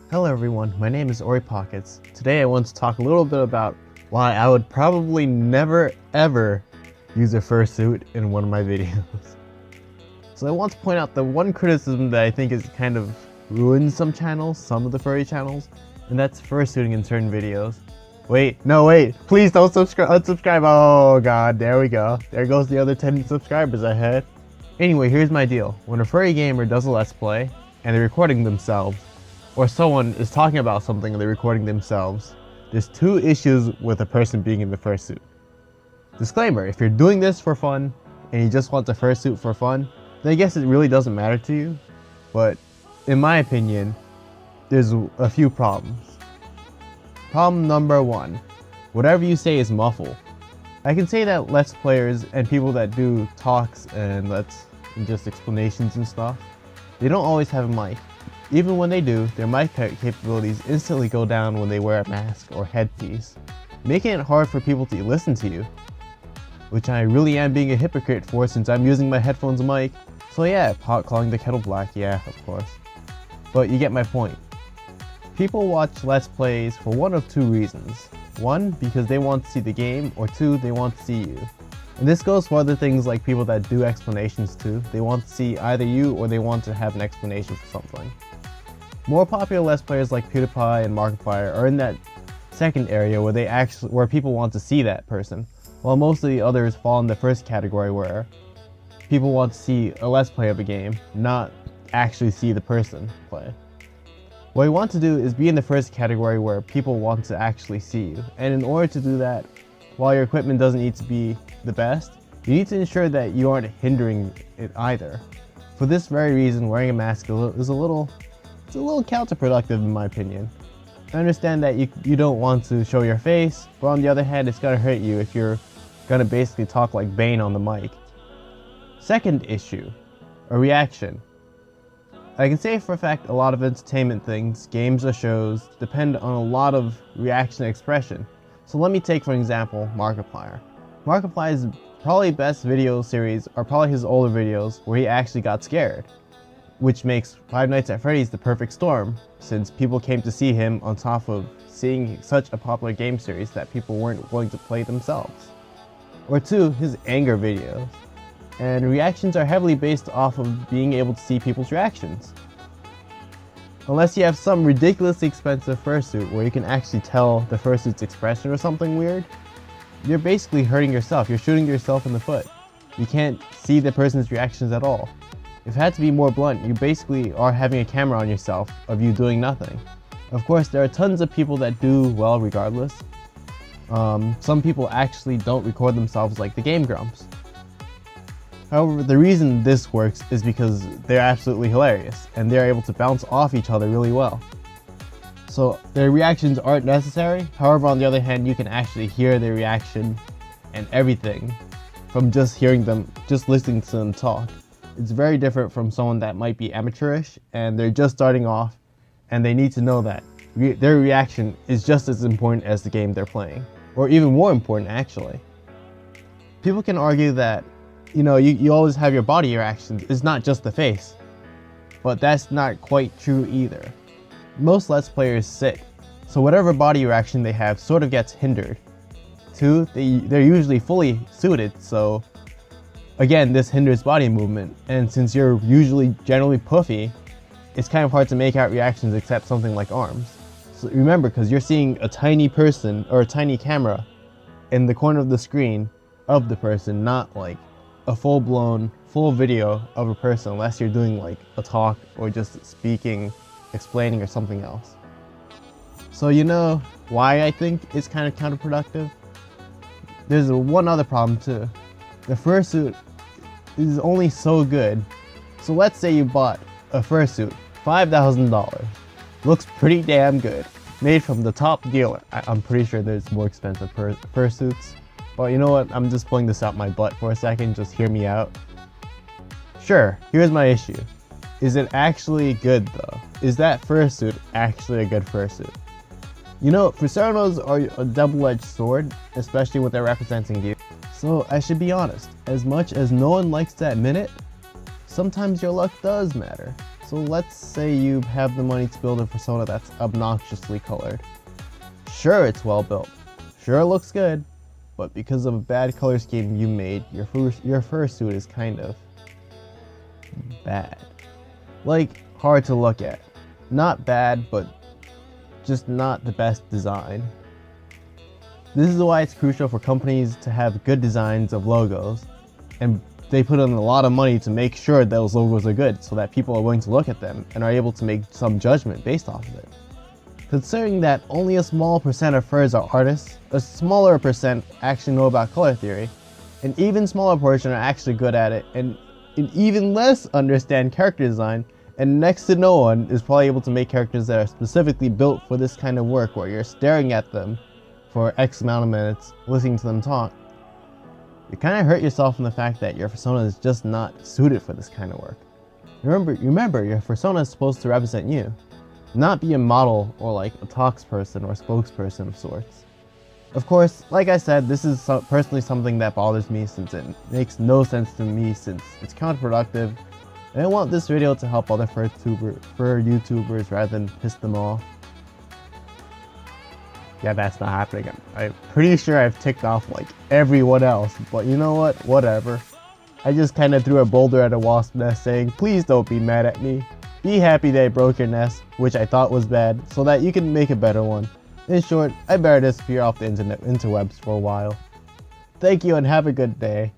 Hello everyone, my name is Ori Pockets. Today I want to talk a little bit about why I would probably never ever use a fursuit in one of my videos. So I want to point out the one criticism that I think is kind of ruined some channels, some of the furry channels, and that's fursuiting in certain videos. Wait, please don't unsubscribe. Oh god, there we go. There goes the other 10 subscribers I had. Anyway, here's my deal. When a furry gamer does a let's play and they're recording themselves, or someone is talking about something and they're recording themselves, there's two issues with a person being in the fursuit. Disclaimer, if you're doing this for fun and you just want the fursuit for fun, then I guess it really doesn't matter to you. But in my opinion, there's a few problems. Problem number one, whatever you say is muffled. I can say that let's players and people that do talks and just explanations and stuff, they don't always have a mic. Even when they do, their mic capabilities instantly go down when they wear a mask or headpiece, making it hard for people to listen to you. Which I really am being a hypocrite for since I'm using my headphones mic. So yeah, pot calling the kettle black, yeah, of course. But you get my point. People watch Let's Plays for one of two reasons. One, because they want to see the game, or two, they want to see you. And this goes for other things like people that do explanations too. They want to see either you or they want to have an explanation for something. More popular Let's Players like PewDiePie and Markiplier are in that second area where people want to see that person, while most of the others fall in the first category where people want to see a Let's Play of a game, not actually see the person play. What you want to do is be in the first category where people want to actually see you, and in order to do that, while your equipment doesn't need to be the best, you need to ensure that you aren't hindering it either. For this very reason, wearing a mask is a little counterproductive in my opinion. I understand that you don't want to show your face, but on the other hand, it's gonna hurt you if you're gonna basically talk like Bane on the mic. Second issue, a reaction. I can say for a fact a lot of entertainment things, games or shows, depend on a lot of reaction and expression. So let me take for example Markiplier. Markiplier's probably best video series are probably his older videos where he actually got scared, which makes Five Nights at Freddy's the perfect storm, since people came to see him on top of seeing such a popular game series that people weren't willing to play themselves. Or two, his anger videos. And reactions are heavily based off of being able to see people's reactions. Unless you have some ridiculously expensive fursuit where you can actually tell the fursuit's expression or something weird, you're basically hurting yourself. You're shooting yourself in the foot. You can't see the person's reactions at all. If it had to be more blunt, you basically are having a camera on yourself of you doing nothing. Of course, there are tons of people that do well regardless. Some people actually don't record themselves like the Game Grumps. However, the reason this works is because they're absolutely hilarious and they're able to bounce off each other really well. So their reactions aren't necessary. However, on the other hand, you can actually hear their reaction and everything from just listening to them talk. It's very different from someone that might be amateurish and they're just starting off and they need to know that their reaction is just as important as the game they're playing, or even more important actually. People can argue that you always have your body reactions, it's not just the face. But that's not quite true either. Most Let's Players sit, so whatever body reaction they have sort of gets hindered. Two, they're usually fully suited, so again, this hinders body movement, and since you're usually generally puffy, it's kind of hard to make out reactions except something like arms. So remember, because you're seeing a tiny person or a tiny camera in the corner of the screen of the person, not like a full video of a person, unless you're doing like a talk or just speaking, explaining or something else. So you know why I think it's kind of counterproductive? There's one other problem too. The fursuit is only so good. So let's say you bought a fursuit, $5,000. Looks pretty damn good. Made from the top dealer. I'm pretty sure there's more expensive fursuits. But you know what, I'm just pulling this out my butt for a second, just hear me out. Sure, here's my issue. Is it actually good though? Is that fursuit actually a good fursuit? You know, personas are a double-edged sword, especially when they're representing you. So I should be honest, as much as no one likes to admit it, sometimes your luck does matter. So let's say you have the money to build a persona that's obnoxiously colored. Sure, it's well built. Sure, it looks good. But because of a bad color scheme you made, your fursuit is kind of bad. Like, hard to look at. Not bad, but just not the best design. This is why it's crucial for companies to have good designs of logos, and they put in a lot of money to make sure those logos are good so that people are willing to look at them and are able to make some judgment based off of it. Considering that only a small percent of furs are artists, a smaller percent actually know about color theory, an even smaller portion are actually good at it, and an even less understand character design, and next to no one is probably able to make characters that are specifically built for this kind of work where you're staring at them for X amount of minutes, listening to them talk. You kind of hurt yourself in the fact that your persona is just not suited for this kind of work. Remember, your persona is supposed to represent you, not be a model or like a talks person or a spokesperson of sorts. Of course, like I said, this is personally something that bothers me since it makes no sense to me since it's counterproductive, and I want this video to help other fur YouTubers rather than piss them off. Yeah, that's not happening. I'm pretty sure I've ticked off like everyone else, but you know what? Whatever. I just kind of threw a boulder at a wasp nest saying, please don't be mad at me. Be happy that I broke your nest, which I thought was bad, so that you can make a better one. In short, I better disappear off the interwebs for a while. Thank you and have a good day.